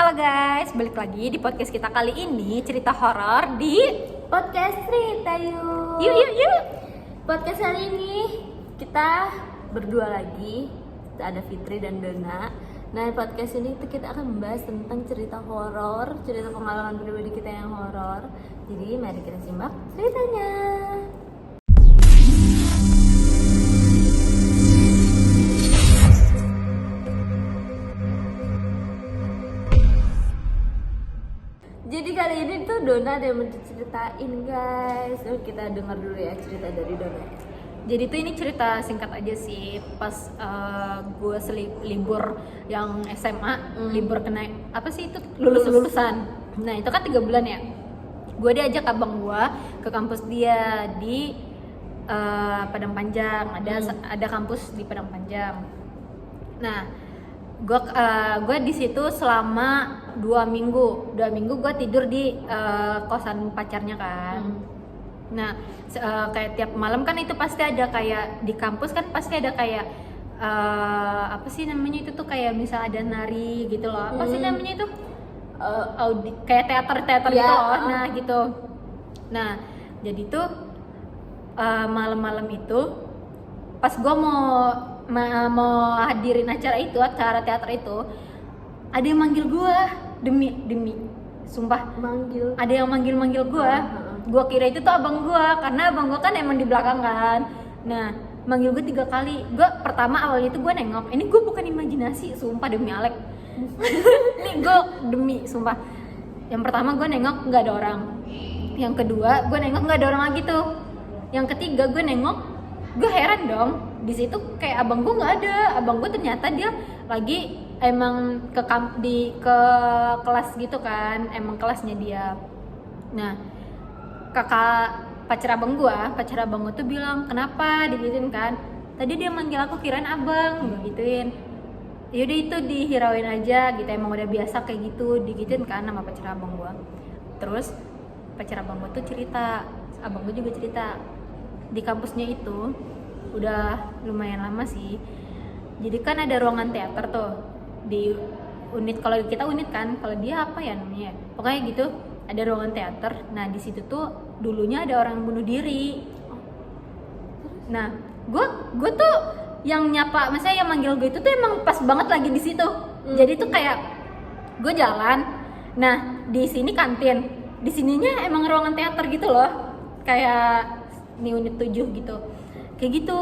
Halo guys, balik lagi di podcast kita kali ini cerita horor di Podcast Cerita Yuk. Yuk. Podcast hari ini kita berdua lagi. Ada Fitri dan Dona. Nah, podcast ini kita akan membahas tentang cerita horor, cerita pengalaman pribadi kita yang horor. Jadi mari kita simak ceritanya. Jadi kali ini tuh Dona ada yang mau diceritain guys. Kita dengar dulu ya cerita dari Dona. Jadi tuh ini cerita singkat aja sih. Pas gue libur yang SMA, libur kena apa sih itu lulusan. Nah itu kan 3 bulan ya. Gue diajak abang gue ke kampus dia di Padang Panjang. Ada kampus di Padang Panjang. Nah gue di situ selama 2 minggu gue tidur di kosan pacarnya kan. Nah kayak tiap malam kan itu pasti ada kayak di kampus kan pasti ada kayak apa sih namanya itu tuh kayak misal ada nari gitu loh, apa sih namanya itu kayak teater Ya, gitu loh. Nah gitu. Nah jadi tuh malam-malam itu pas gue mau hadirin acara teater itu, ada yang manggil gue demi sumpah, ada yang manggil gue kira itu tuh abang gue, karena abang gue kan emang di belakang kan. Nah manggil gue 3 kali. Gue pertama awalnya itu gue nengok, ini gue bukan imajinasi sumpah demi Alek. Ini gue demi sumpah. Yang pertama gue nengok nggak ada orang, yang kedua gue nengok nggak ada orang lagi tuh, yang ketiga gue nengok, gue heran dong. Di situ kayak abang gue nggak ada. Abang gue ternyata dia lagi emang ke kelas gitu kan, emang kelasnya dia. Nah kakak pacar abang gue tuh bilang, kenapa digituin kan, tadi dia manggil aku kirain abang, gue gituin. Yaudah itu dihirauin aja gitu, emang udah biasa kayak gitu digituin kan sama pacar abang gue. Terus pacar abang gue tuh cerita, abang gue juga cerita, di kampusnya itu udah lumayan lama sih. Jadi kan ada ruangan teater tuh di unit, kalau kita unit kan, kalau dia apa ya namanya, pokoknya gitu ada ruangan teater. Nah di situ tuh dulunya ada orang bunuh diri. Nah gue tuh yang nyapa, maksudnya yang manggil gue itu tuh emang pas banget lagi di situ. Jadi tuh kayak gue jalan, nah di sini kantin, di sininya emang ruangan teater gitu loh, kayak di unit 7 gitu. Kayak gitu.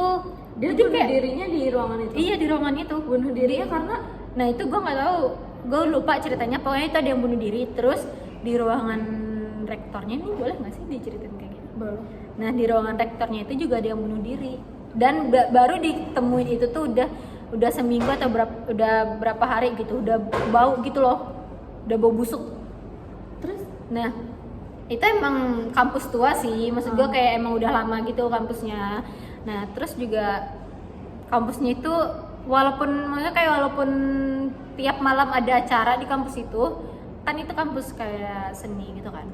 Dia jadi bunuh dirinya di ruangan itu. Iya di ruangan itu. Bunuh dirinya karena, nah itu gue nggak tahu, gue lupa ceritanya. Pokoknya itu ada yang bunuh diri. Terus di ruangan rektornya, ini boleh nggak sih diceritain kayak gitu? boleh. Nah di ruangan rektornya itu juga ada yang bunuh diri. Dan baru ditemuin itu tuh udah seminggu atau berapa hari gitu, udah bau gitu loh, udah bau busuk. Terus Nah itu emang kampus tua sih, maksud gue kayak emang udah lama gitu kampusnya. Nah terus juga kampusnya itu walaupun tiap malam ada acara di kampus itu kan, itu kampus kayak seni gitu kan.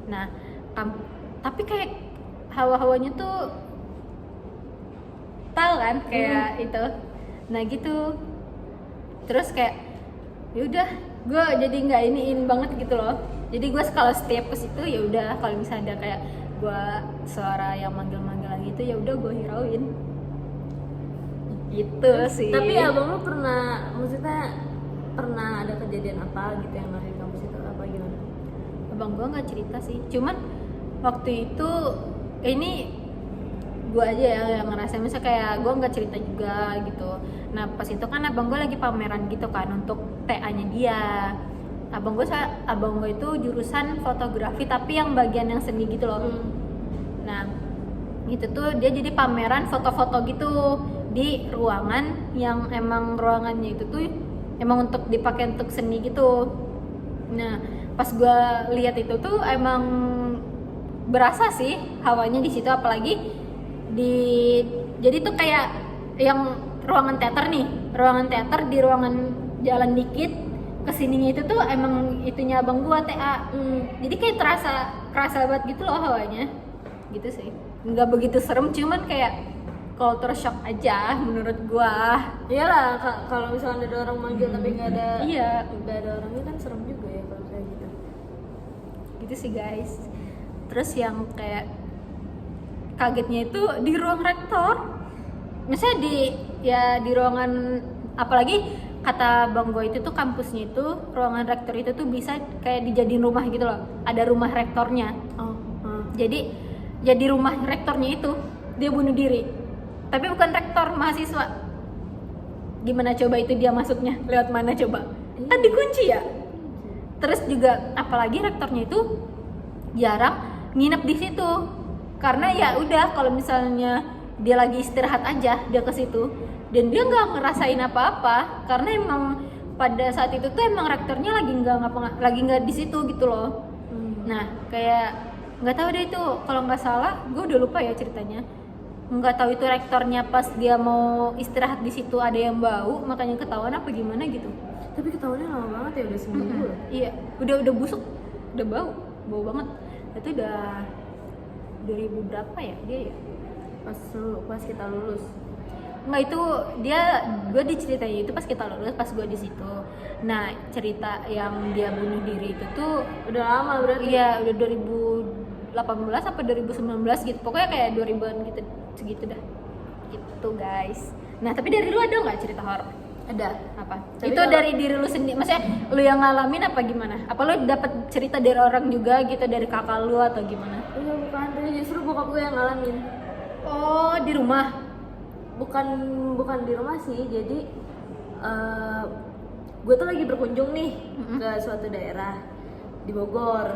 Nah tapi kayak hawa-hawanya tuh tahu kan kayak itu. Nah gitu. Terus kayak yaudah gue jadi nggak iniin banget gitu loh. Jadi gue kalau setiap ke situ ya udah, kalau misalnya ada kayak gue suara yang manggil-manggilan gitu ya udah gue hirauin. Gitu sih. tapi abang lu maksudnya pernah ada kejadian apa gitu yang ada di kampus itu apa gimana? Abang gue nggak cerita sih. Cuman waktu itu ini gue aja ya yang ngerasain, misalnya kayak gue nggak cerita juga gitu. Nah pas itu kan abang gue lagi pameran gitu kan untuk TA-nya dia. Abang gue itu jurusan fotografi tapi yang bagian yang seni gitu loh. Nah itu tuh dia jadi pameran foto-foto gitu di ruangan yang emang ruangannya itu tuh emang untuk dipakai untuk seni gitu. Nah pas gue lihat itu tuh emang berasa sih hawanya di situ, apalagi jadi tuh kayak yang ruangan teater di ruangan jalan dikit kesininya itu tuh emang itunya abang gua TA. Jadi kayak kerasa banget gitu loh hawanya gitu sih. Nggak begitu serem, cuman kayak culture shock aja menurut gua. Iyalah, kalau misalnya ada orang manggil tapi nggak ada, Iya. nggak ada orangnya kan serem juga. gitu sih guys. Terus yang kayak kagetnya itu di ruang rektor, misalnya di ruangan, apalagi kata Bang Goy itu tuh kampusnya itu ruangan rektor itu tuh bisa kayak dijadiin rumah gitu loh, ada rumah rektornya. Jadi rumah rektornya itu dia bunuh diri, tapi bukan rektor, mahasiswa. Gimana coba itu dia masuknya lewat mana coba? Kan dikunci ya. Terus juga apalagi rektornya itu jarang nginep di situ, karena ya udah kalau misalnya dia lagi istirahat aja dia ke situ, dan dia nggak ngerasain apa-apa karena emang pada saat itu tuh emang rektornya lagi nggak di situ gitu loh. Nah kayak nggak tahu deh itu, kalau nggak salah gue udah lupa ya ceritanya, nggak tahu itu rektornya pas dia mau istirahat di situ ada yang bau makanya ketahuan apa gimana gitu. Tapi ketahuannya lama banget ya, udah seminggu loh. Iya, udah busuk, udah bau banget. Itu udah 2000 berapa ya dia ya? Pas kita lulus. Nggak, itu gue diceritain itu pas kita lulus, pas gue di situ. Nah cerita yang dia bunuh diri itu tuh Udah lama berarti. iya udah 2018 apa 2019 gitu, pokoknya kayak 2000-an gitu, segitu dah gitu guys. Nah tapi dari lu ada nggak cerita horor? Ada. Apa? Tapi Itu dari diri lu sendiri, maksudnya lu yang ngalamin apa gimana? Apa lu dapet cerita dari orang juga gitu, dari kakak lu atau gimana? Iya bukan, tapi justru bokap gue yang ngalamin. Oh di rumah? Bukan di rumah sih, jadi gue tuh lagi berkunjung nih ke suatu daerah di Bogor.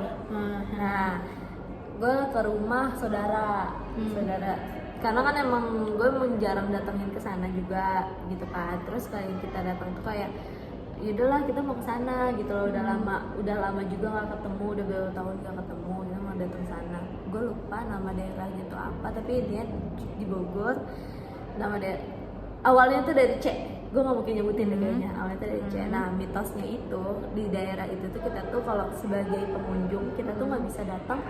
Nah gue ke rumah saudara, karena kan emang gue jarang datengin ke sana juga gitu kan. Terus kayak kita datang tuh kayak yaudahlah kita mau ke sana gitu loh, udah lama juga nggak ketemu, udah berapa tahun nggak ketemu, kita mau datang sana. Gue lupa nama daerahnya tuh apa, tapi dia di Bogor. Nama daerah awalnya tuh dari C, gue nggak mungkin nyebutin deh kayaknya. Awalnya tuh dari C. Nah mitosnya itu di daerah itu tuh kita tuh kalau sebagai pengunjung kita tuh nggak bisa datang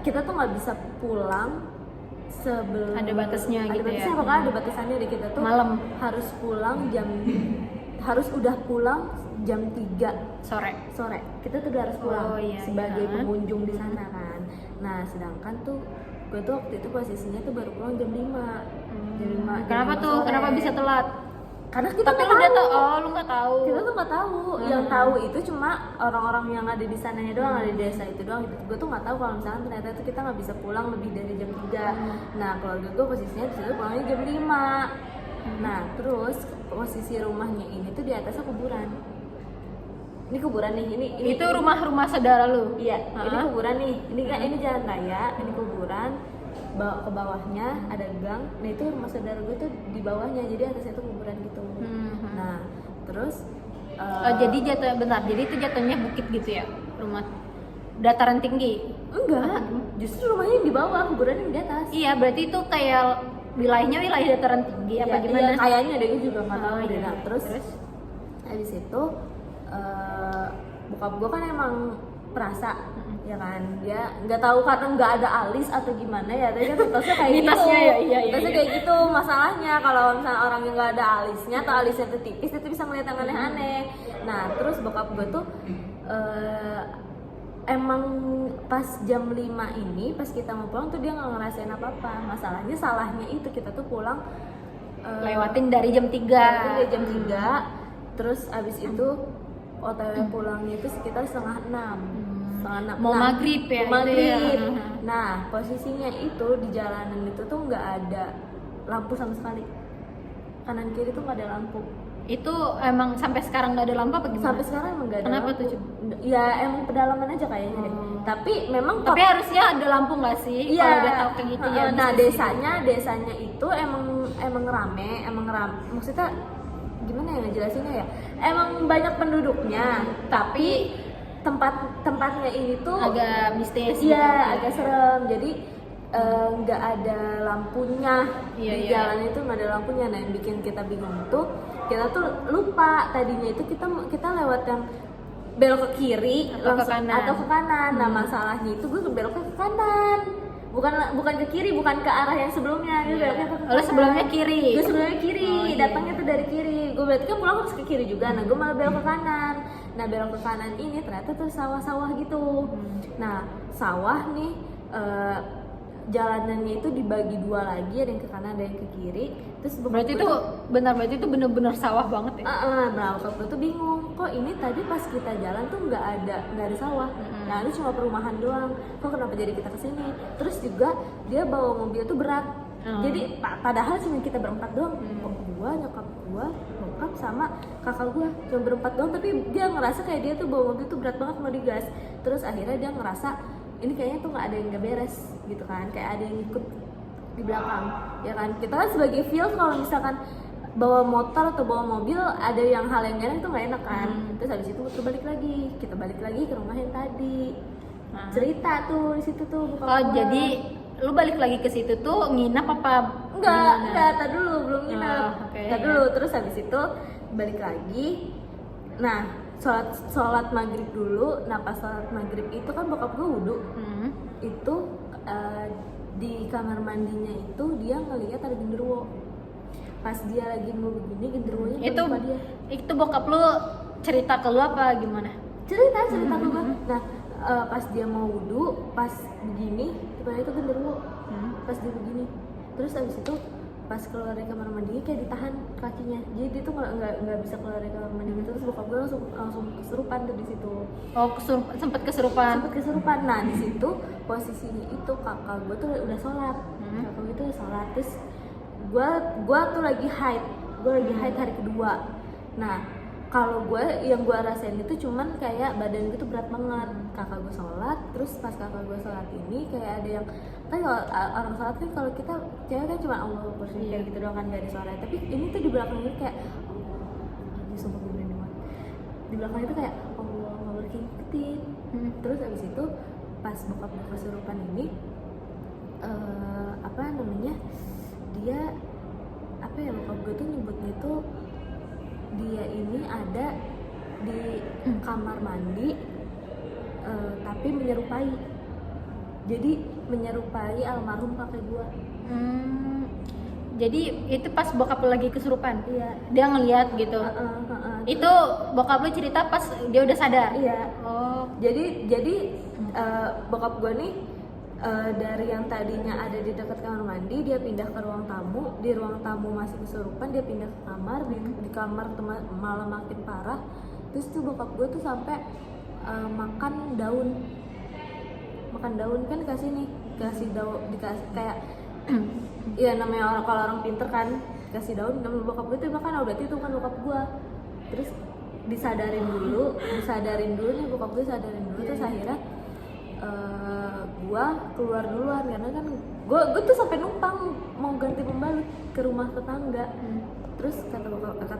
kita tuh nggak bisa pulang sebelum Ada batasnya gitu ya? Pokoknya ada batasannya di kita tuh Malam. harus udah pulang jam 3 sore. Kita tuh udah harus pulang sebagai iya. pengunjung di sana kan. Nah sedangkan tuh gue tuh waktu itu posisinya tuh baru pulang jam 5. Kenapa tuh? Sore. Kenapa bisa telat? Karena kita Tapi lu nggak udah tahu. tau? Oh lu nggak tahu? Kita tuh nggak tahu. Yang tahu itu cuma orang-orang yang ada di sananya doang, ada di desa itu doang. Gue tuh nggak tahu kalau misalnya ternyata itu kita nggak bisa pulang lebih dari jam 3. Nah keluarga gue posisinya di situ pulangnya jam 5. Nah terus posisi rumahnya ini tuh di atasnya kuburan. Ini kuburan nih, ini Itu rumah saudara lu? Iya, ini kuburan nih. Ini kan ini jalan raya, ini kuburan. Ke bawahnya ada gang. Nah itu rumah saudara gue tuh di bawahnya, jadi atasnya tuh kuburan gitu. Nah terus jadi jadi itu jatuhnya bukit gitu ya, rumah dataran tinggi? enggak, justru rumahnya di bawah, kuburannya di atas. Iya, berarti itu kayak wilayahnya wilayah dataran tinggi apa Iya, gimana? iya, kayaknya deh, gue juga nggak tahu deh. iya. Nah, terus habis itu bokap gue kan emang perasa, ya kan, dia nggak tahu karena nggak ada alis atau gimana ya, tapi kan mitosnya kayak gitu. Mitosnya ya, iya. Mitosnya kayak gitu. Masalahnya kalau misalnya orang yang nggak ada alisnya atau alisnya tuh tipis, itu bisa ngeliat yang aneh-aneh. Nah terus bokap gue tuh emang pas jam 5 ini pas kita mau pulang tuh dia nggak ngerasain apa-apa. Masalahnya salahnya itu kita tuh pulang Lewatin dari jam 3. lewatin dari jam 3. Terus abis itu OTW pulangnya itu sekitar setengah 6. Mau maghrib ya? Mau itu ya? maghrib. Nah posisinya itu di jalanan itu tuh nggak ada lampu sama sekali, kanan kiri tuh nggak ada lampu. Itu emang sampai sekarang nggak ada lampu apa gimana? Sampai sekarang emang nggak ada Kenapa lampu. tuh, Cum? Ya emang pedalaman aja kayaknya deh. Tapi memang Tapi harusnya ada lampu nggak sih? iya, Kalau udah tahu kayak gitu ya. nah bisa sih. desanya itu emang rame. Maksudnya gimana ya ngejelasinnya ya? Emang banyak penduduknya, tapi tempatnya ini tuh agak mistis. iya, gitu. agak serem. Jadi nggak ada lampunya Iya, di iya. jalan itu, nggak ada lampunya. Nah yang bikin kita bingung tuh kita tuh lupa tadinya itu kita lewat yang belok ke kiri Atau ke kanan. atau ke kanan. Nah masalahnya itu gue beloknya ke kanan, bukan ke kiri, bukan ke arah yang sebelumnya. Gue beloknya ke kanan. Lalu sebelumnya kiri. Gue sebelumnya kiri, Oh, iya. datangnya tuh dari kiri. Gue berarti kan pulang harus ke kiri juga. Nah gue malah belok ke kanan. Nah belok ke kanan ini ternyata tuh sawah-sawah gitu. Nah sawah nih jalanannya itu dibagi dua lagi, ada yang ke kanan ada yang ke kiri. Terus Berarti itu benar-benar sawah banget ya. nah bokap gue tuh bingung, kok ini tadi pas kita jalan tuh nggak ada sawah. Nah ini cuma perumahan doang, kok kenapa jadi kita kesini. Terus juga dia bawa mobil tuh berat. Jadi padahal cuma kita berempat doang, gua, nyokap gua, bokap sama kakak gua, cuma berempat doang. Tapi dia ngerasa kayak dia tuh bawa mobil tuh berat banget mau digas. Terus akhirnya dia ngerasa ini kayaknya tuh nggak ada yang nggak beres gitu kan, kayak ada yang ikut di belakang, ya kan. Kita kan sebagai feels kalau misalkan bawa motor atau bawa mobil ada yang hal yang gak enak itu nggak enak kan. Terus habis itu kita balik lagi ke rumah yang tadi. Cerita tuh di situ tuh bokap gua. Jadi lu balik lagi ke situ tuh nginap apa? Enggak, tar dulu, belum nginap. Okay. Tar dulu, terus habis itu balik lagi. Nah, sholat maghrib dulu. Nah pas sholat maghrib itu kan bokap gue wudhu. Itu di kamar mandinya itu dia ngelihat ada genderuwo. Pas dia lagi mau begini, genderuwonya itu dia. Itu bokap lu cerita ke lu apa gimana? Cerita ke gue. Nah pas dia mau wudhu, pas begini tiba-tiba itu genderuwo. Pas dia begini, terus abis itu pas keluar dari kamar mandi kayak ditahan kakinya, jadi dia tuh nggak bisa keluar dari kamar mandi gitu. Terus bokap gue langsung kesurupan tuh di situ. Sempet kesurupan. Nah di situ posisinya itu kakak gue tuh udah sholat. Kakak gue tuh udah sholat. Terus gue tuh lagi haid hari kedua. Nah kalau yang gue rasain itu cuman kayak badan gue tuh berat banget. Kakak gue sholat, terus pas kakak gue sholat ini kayak ada yang kan kalau orang sholat kan kalau kita cewek kan cuma Allah bersyukur kayak gitu doang kan, gak ada suara. Tapi ini tuh di belakangnya kayak ini sumpah gue berani banget. Di belakang itu kayak Allah berkingkutin. Terus abis itu pas bokap gue kesurupan ini dia bokap gue tuh nyebutnya tuh dia ini ada di kamar mandi tapi menyerupai almarhum kakek gua. Jadi itu pas bokap lu lagi kesurupan? Iya. Dia ngeliat gitu? Itu bokap lu cerita pas dia udah sadar? Iya. Oh. Jadi bokap gua nih dari yang tadinya ada di dekat kamar mandi dia pindah ke ruang tamu. Di ruang tamu masih kesurupan, dia pindah ke kamar. Di kamar malah makin parah. Terus tuh bokap gue tuh sampai makan daun kan dikasih daun kayak ya namanya kalau orang pinter kan kasih daun. Nama bokap gue tuh makan, berarti itu kan bokap gue. Terus disadarin dulu nih bokap gue sadarin dulu. Terus akhirnya gue keluar duluan karena kan gue tuh sampai numpang mau ganti pembalut ke rumah tetangga. Terus kata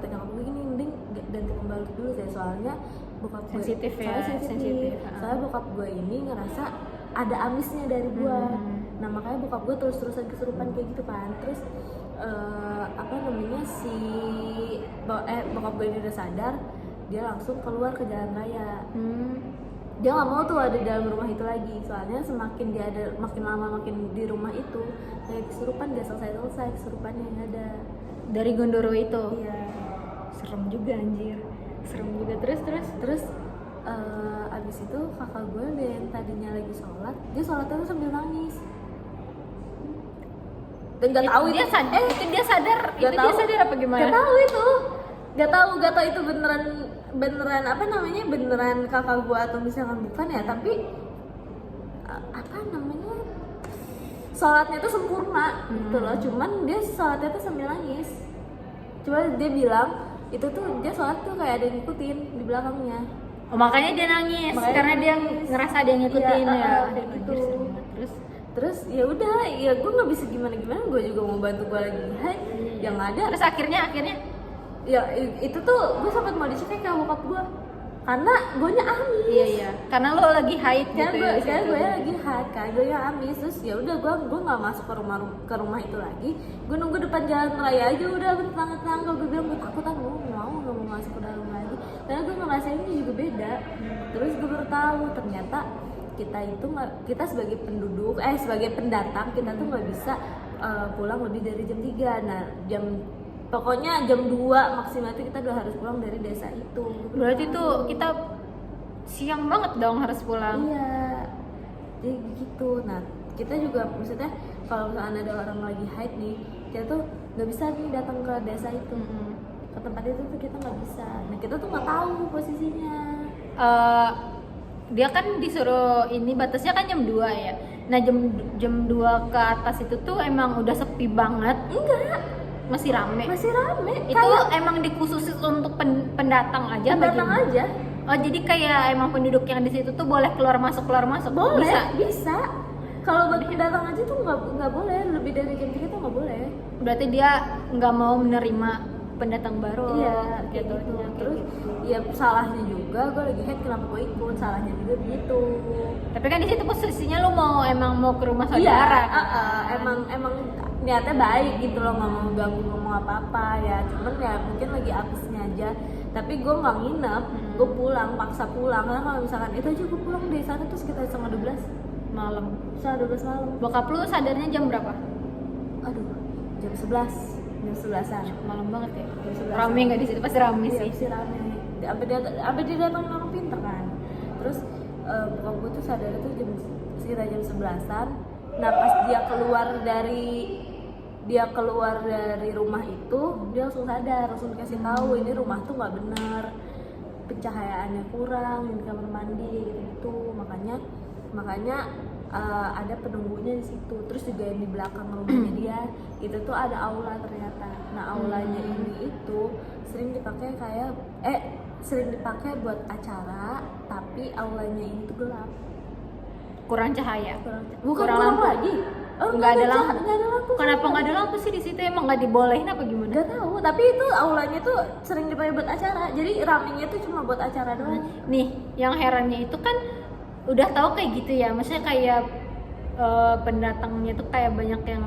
nyokap gue gini, mending ganti pembalut dulu saya, soalnya bokap gue sensitif. Soalnya bokap gue ini ngerasa ada amisnya dari gue. Nah makanya bokap gue terus-terusan kesurupan kayak gitu kan. Terus bokap gue ini udah sadar, dia langsung keluar ke jalan raya. Dia nggak mau tuh ada di dalam rumah itu lagi, soalnya semakin dia ada makin lama makin di rumah itu kayak kesurupan gak selesai kesurupannya yang ada dari gondoro itu. Iya. Serem juga anjir, terus abis itu kakak gue yang tadinya lagi sholat, dia sholatnya tuh sambil nangis dan nggak tahu dia sadar apa gimana? Gak tahu itu beneran kakak gue atau misalkan bukan ya. Tapi sholatnya tuh sempurna gitu loh, cuman dia sholatnya tuh sambil nangis. Cuma dia bilang itu tuh dia sholat tuh kayak ada yang ngikutin di belakangnya. Oh makanya dia nangis karena dia ngerasa ada yang ngikutin ada gitu. Terus ya udah, ya gue nggak bisa gimana, gue juga mau bantu gue lagi. Yang ada. Terus akhirnya ya itu tuh gue sempat mau dicekik ke bokap gue karena gue nya amis. Iya karena lo lagi haid gitu ya. Karena gue lagi haid kan, gue nya amis. Terus ya udah gue nggak masuk ke rumah itu lagi. Gue nunggu depan jalan raya aja udah tenang. Kalau gue bilang gue takut, gue nggak mau masuk ke dalam lagi karena gue ngerasain ini juga beda. Terus gue baru tahu ternyata kita sebagai sebagai pendatang kita tuh nggak bisa pulang lebih dari jam 3. Nah pokoknya jam 2 maksimal itu kita udah harus pulang dari desa itu. Berarti tuh kita siang banget dong harus pulang. Iya, jadi gitu. Nah kita juga maksudnya kalau misalnya ada orang lagi haid nih, kita tuh nggak bisa nih datang ke desa itu, ke tempat itu tuh kita nggak bisa. Nah kita tuh nggak tahu posisinya. Dia kan disuruh ini batasnya kan jam 2 ya. Nah jam 2 ke atas itu tuh emang udah sepi banget. Enggak, Masih rame. masih rame. Itu Kayak emang dikhususin untuk pendatang aja apa datang gimana? aja. Oh jadi kayak emang penduduk yang di situ tuh boleh keluar masuk Boleh, bisa. bisa. Kalau buat pendatang aja tuh nggak boleh, lebih dari jam 3 tuh nggak boleh. Berarti dia nggak mau menerima pendatang baru. Iya, kayak gitu. Terus ya salahnya juga gue lagi haid, kenapa gue ikut? Salahnya juga gitu. Tapi kan di situ posisinya lu emang mau ke rumah Iya, saudara. emang niatnya baik gitu loh, nggak mau ganggu ngomong apa-apa ya. Cuman ya mungkin lagi apesnya aja. Tapi gue nggak nginep, gue pulang, paksa pulang. Karena kalau misalkan itu aja gue pulang dari sana tuh sekitar setengah 12 Malam. setengah 12 malam. Bokap lu sadarnya jam berapa? Aduh, jam 11 jam 11-an. Malam banget ya. Jam 11-an. Rame nggak di situ? Pasti rame Iya, sih. pasti rame. Sampai dia datangin orang pinter kan. Terus bokap gue tuh sadar tuh sekitar jam 11-an. Nah pas dia keluar dari rumah itu, dia langsung sadar, langsung dikasih tahu ini rumah tuh nggak benar, pencahayaannya kurang di kamar mandi gitu. Makanya ada penunggunya di situ. Terus juga yang di belakang rumahnya dia itu tuh ada aula ternyata. Nah aulanya ini itu sering dipakai buat acara, tapi aulanya ini tuh gelap, Kurang cahaya. bukan Kurang kurang lampu. lagi. Nggak ada lampu. Nggak ada lampu. Kenapa nggak ada lampu sih di situ? Emang nggak dibolehin apa gimana? Nggak tahu, tapi itu aulanya tuh sering dipakai buat acara. Jadi ramenya tuh cuma buat acara doang. Nih, yang herannya itu kan udah tahu kayak gitu ya. Maksudnya kayak pendatangnya tuh kayak banyak yang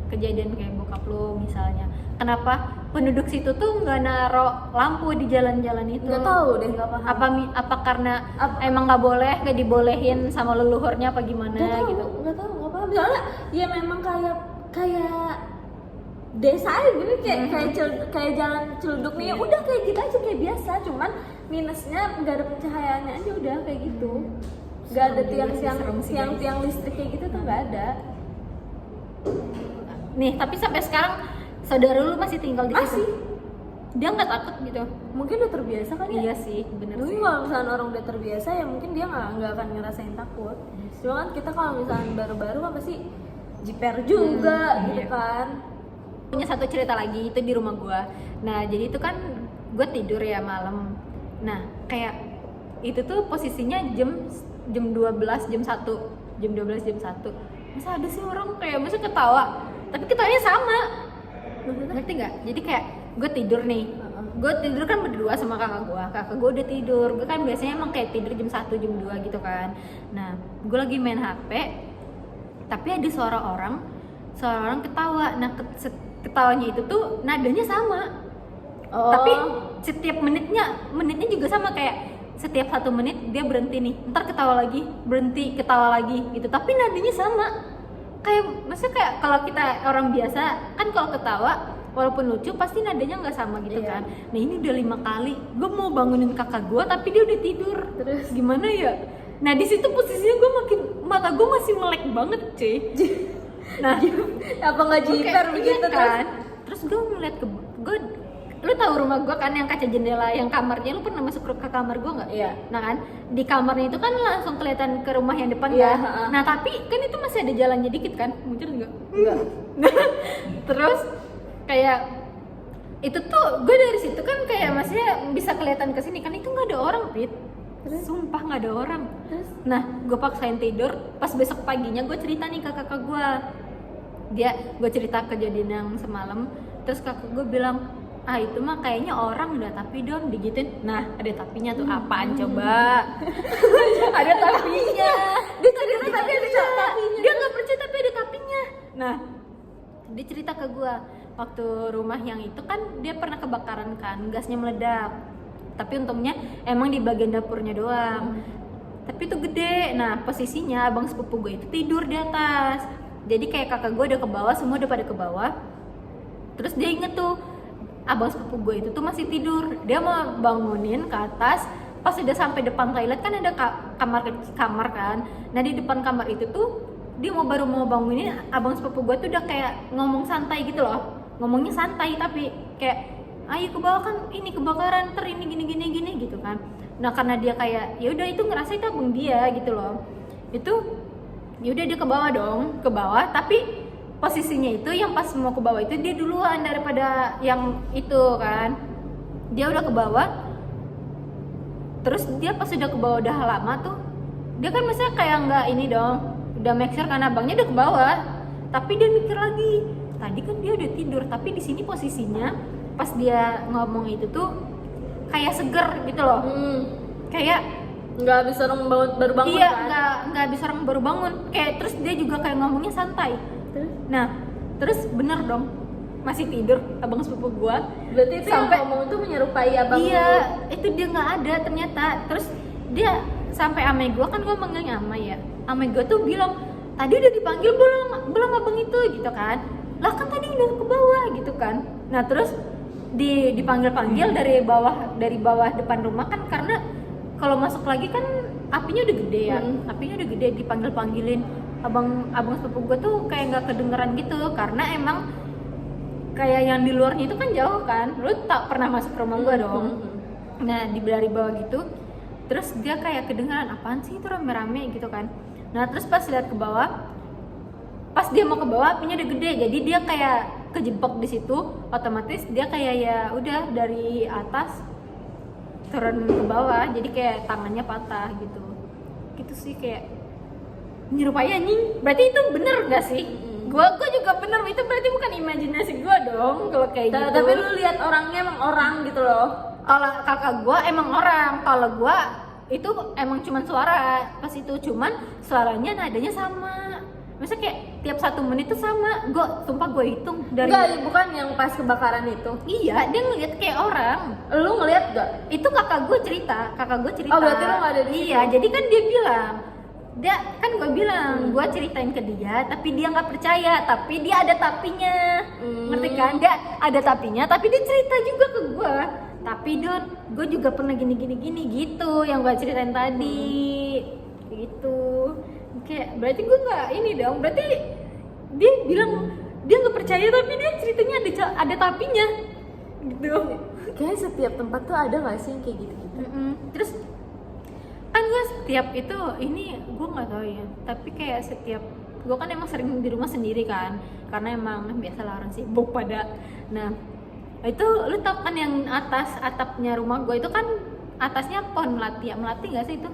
kejadian kayak bokap lu misalnya. Kenapa penduduk situ tuh nggak naro lampu di jalan-jalan itu? Nggak tahu deh, nggak paham. Apa karena emang nggak boleh, nggak dibolehin sama leluhurnya apa gimana gitu? Nggak tahu, nggak paham. Soalnya ya memang kayak desa aja gitu, kayak jalan celduk nih. Ya udah kayak gitu aja, kayak biasa. Cuman minusnya nggak ada pencahayaannya aja, udah kayak gitu. Nggak ada tiang listrik kayak gitu tuh nggak ada. Nih, tapi sampai sekarang saudara lu masih tinggal di Masih. situ? Dia nggak takut gitu? Mungkin udah terbiasa kan ya. Iya sih, bener Mungkin sih. kalau misalnya orang udah terbiasa ya mungkin dia nggak akan ngerasain takut. Cuma kan kita kalau misalnya baru-baru kan pasti jiper juga gitu iya. kan. Punya satu cerita lagi itu di rumah gua. Nah, jadi itu kan gua tidur ya malam. Nah, kayak itu tuh posisinya jam 12 jam 1. Jam 12 jam 1. Masa ada sih orang kayak masa ketawa, tapi ketawanya sama. Ngerti nggak? Jadi kayak gue tidur nih, gue tidur kan berdua sama kakak gue udah tidur. Gue kan biasanya emang kayak tidur jam 1 jam 2 gitu kan. Nah, gue lagi main HP, tapi ada suara orang ketawa. Nah, ketawanya itu tuh nadanya sama. Tapi setiap menitnya juga sama, kayak setiap 1 menit dia berhenti nih, ntar ketawa lagi, berhenti, ketawa lagi gitu. Tapi nadanya sama. Kayak maksudnya kayak kalau kita orang biasa kan kalau ketawa walaupun lucu pasti nadanya nggak sama gitu kan. Nah ini udah 5 kali gue mau bangunin kakak gue tapi dia udah tidur. Terus gimana ya? Nah di situ posisinya gue mata gue masih melek banget cuy. Nah Apa nggak jiper begitu kan? Terus gue ngeliat lu tahu rumah gue kan yang kaca jendela yang kamarnya, lu pernah masuk ke kamar gue nggak? Iya. Nah kan di kamarnya itu kan langsung kelihatan ke rumah yang depan Iya, kan. Nah tapi kan itu masih ada jalannya dikit kan, muncul nggak? Enggak. Terus kayak itu tuh gue dari situ kan kayak maksudnya bisa kelihatan ke sini kan, itu nggak ada orang Pit. Sumpah nggak ada orang. Terus? Nah gue paksain tidur, pas besok paginya gue cerita nih ke kakak gue. Gue cerita kejadian yang semalam, terus kakak gue bilang, ah itu mah kayaknya orang udah tapi dong digituin. Nah ada tapinya tuh, apaan coba? Ada tapinya. Dia cerita tapi ada tapinya. Dia nggak percaya tapi ada tapinya. Nah dia cerita ke gue, waktu rumah yang itu kan dia pernah kebakaran kan, gasnya meledak. Tapi untungnya emang di bagian dapurnya doang. Tapi itu gede. Nah posisinya abang sepupu gue itu tidur di atas. Jadi kayak kakak gue udah ke bawah, semua udah pada ke bawah. Terus dia inget tuh, abang sepupu gue itu tuh masih tidur. Dia mau bangunin ke atas, pas udah sampai depan toilet kan ada kamar kan. Nah di depan kamar itu tuh dia baru mau bangunin, abang sepupu gue tuh udah kayak ngomong santai gitu loh. Ngomongnya santai tapi kayak ayo ke bawah kan ini kebakaran ini gini gitu kan. Nah karena dia kayak ya udah itu ngerasa itu abang dia gitu loh. Itu ya udah dia ke bawah dong, ke bawah tapi posisinya itu yang pas mau ke bawah itu dia duluan daripada yang itu kan. Dia udah ke bawah. Terus dia pas udah ke bawah udah lama tuh, dia kan misalnya kayak nggak ini dong, udah make sure kan abangnya udah ke bawah. Tapi dia mikir lagi, tadi kan dia udah tidur, tapi di sini posisinya pas dia ngomong itu tuh kayak seger gitu loh. Kayak nggak bisa orang baru bangun iya, kan? nggak bisa orang baru bangun. Kayak terus dia juga kayak ngomongnya santai. Nah, terus bener dong, masih tidur abang sepupu gua. Berarti itu sampai yang ngomong tuh menyerupai abang. Iya, itu dia nggak ada ternyata. Terus dia sampai ame gua kan gua manggilnya ame ya. Ame gua tuh bilang, tadi udah dipanggil belum abang itu gitu kan. Lah kan tadi udah ke bawah gitu kan. Nah terus dipanggil dari bawah depan rumah kan, karena kalau masuk lagi kan apinya udah gede ya. Apinya udah gede, dipanggilin abang sepupu gue tuh kayak nggak kedengeran gitu, karena emang kayak yang di luarnya itu kan jauh kan, lu tak pernah masuk ke rumah gue dong. Nah dari bawah gitu, terus dia kayak kedengeran apaan sih itu rame-rame gitu kan. Nah terus pas lihat ke bawah, pas dia mau ke bawah apinya udah gede, jadi dia kayak kejebak di situ. Otomatis dia kayak ya udah dari atas turun ke bawah, jadi kayak tangannya patah gitu sih, kayak nyerupai anjing. Berarti itu bener gak sih? Gua juga bener, itu berarti bukan imajinasi gua dong kalau kayak gitu. Tapi lu lihat orangnya emang orang gitu loh. Kalau kakak gua emang orang, kalau gua itu emang cuman suara pas itu, cuman suaranya nadanya sama. Maksudnya kayak tiap 1 menit tuh sama. Sumpah gue hitung dari. Enggak, bukan yang pas kebakaran itu. Iya, dia ngeliat kayak orang. Lu ngeliat gak? Itu kakak gue cerita. Oh berarti lu gak ada di situ? Iya, jadi kan dia bilang, gue bilang, gue ceritain ke dia, tapi dia nggak percaya, tapi dia ada tapinya, ngerti kan? Dia ada tapinya, tapi dia cerita juga ke gue. Tapi Don, gue juga pernah gini gitu, yang gue ceritain tadi, gitu. Kayak berarti gue nggak ini dong, berarti dia bilang dia nggak percaya, tapi dia ceritanya ada tapinya, gitu. Kayak setiap tempat tuh ada nggak sih yang kayak gitu? Terus kan gue setiap itu ini gue nggak tahu ya, tapi kayak setiap gue kan emang sering di rumah sendiri kan, karena emang biasalah orang sibuk pada. Nah itu lu tau kan yang atas atapnya rumah gue itu kan atasnya pohon melati nggak sih itu?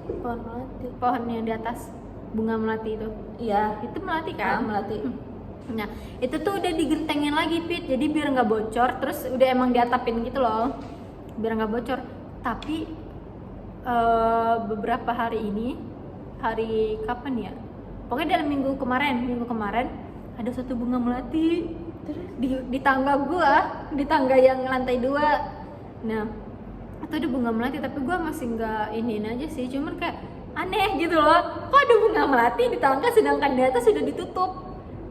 Pohon yang di atas bunga melati itu. Iya, itu melati kan? Melati. Nah itu tuh udah digentengin lagi Pit, jadi biar nggak bocor, terus udah emang diatapin gitu loh biar nggak bocor. Tapi beberapa hari ini, hari kapan ya, pokoknya dalam minggu kemarin ada satu bunga melati di tangga gua, di tangga yang lantai 2. Nah itu ada bunga melati, tapi gua masih nggak iniin aja sih, cuman kayak aneh gitu loh, kok ada bunga melati di tangga sedangkan di atas sudah ditutup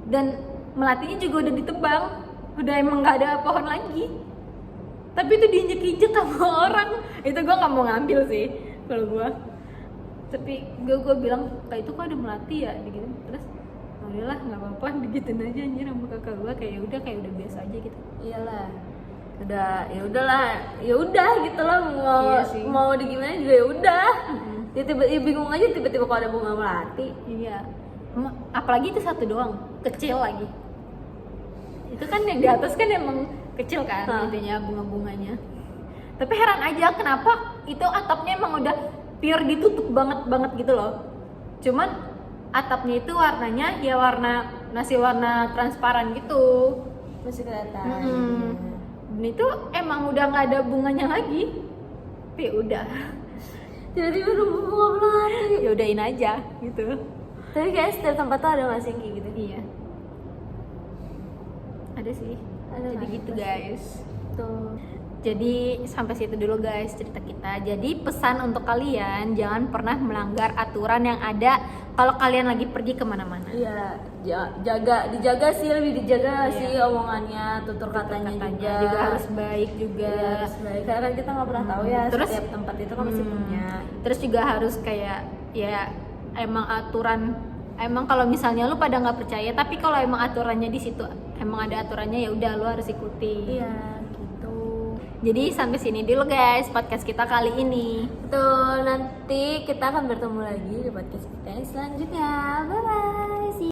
dan melatinya juga udah ditebang, udah emang nggak ada pohon lagi. Tapi itu diinjek-injek sama orang. Itu gue nggak mau ngambil sih kalau gue. Tapi gue bilang kayak itu kok ada melati ya gitu. Terus udahlah nggak apa-apa, digituin aja anjir sama kakak gue, kayak udah biasa aja gitu. Iyalah. Ya udah gitu loh, mau di gimana juga ya udah. Ya tiba-tiba bingung aja tiba-tiba kalau ada bunga melati. Iya. Apalagi itu satu doang, kecil lagi. Itu kan yang di atas kan emang kecil kan intinya bunga-bunganya. Tapi heran aja kenapa itu atapnya emang udah pure ditutup banget gitu loh. Cuman atapnya itu warnanya ya warna transparan gitu. Masih kelihatan. Dan itu emang udah nggak ada bunganya lagi. Tapi udah. Jadi baru bunga melati. Ya udahin aja gitu. Tapi guys, setiap tempat tuh ada nggak sih kayak gitu? Iya. Ada sih. Jadi gitu guys. Tuh. Jadi sampai situ dulu guys cerita kita. Jadi pesan untuk kalian, jangan pernah melanggar aturan yang ada kalau kalian lagi pergi kemana-mana. Iya, dijaga sih, lebih dijaga Iya. sih omongannya, tutur katanya juga. harus baik juga. Iya, harus baik. Karena kita nggak pernah tahu ya, Terus- setiap tempat itu kan pasti punya. Terus juga harus kayak ya emang aturan, emang kalau misalnya lu pada nggak percaya, tapi kalau emang aturannya di situ emang ada aturannya, ya udah lu harus ikuti. Iya, gitu. Jadi sampai sini dulu guys podcast kita kali ini. Tuh, nanti kita akan bertemu lagi di podcast kita yang selanjutnya. Bye bye.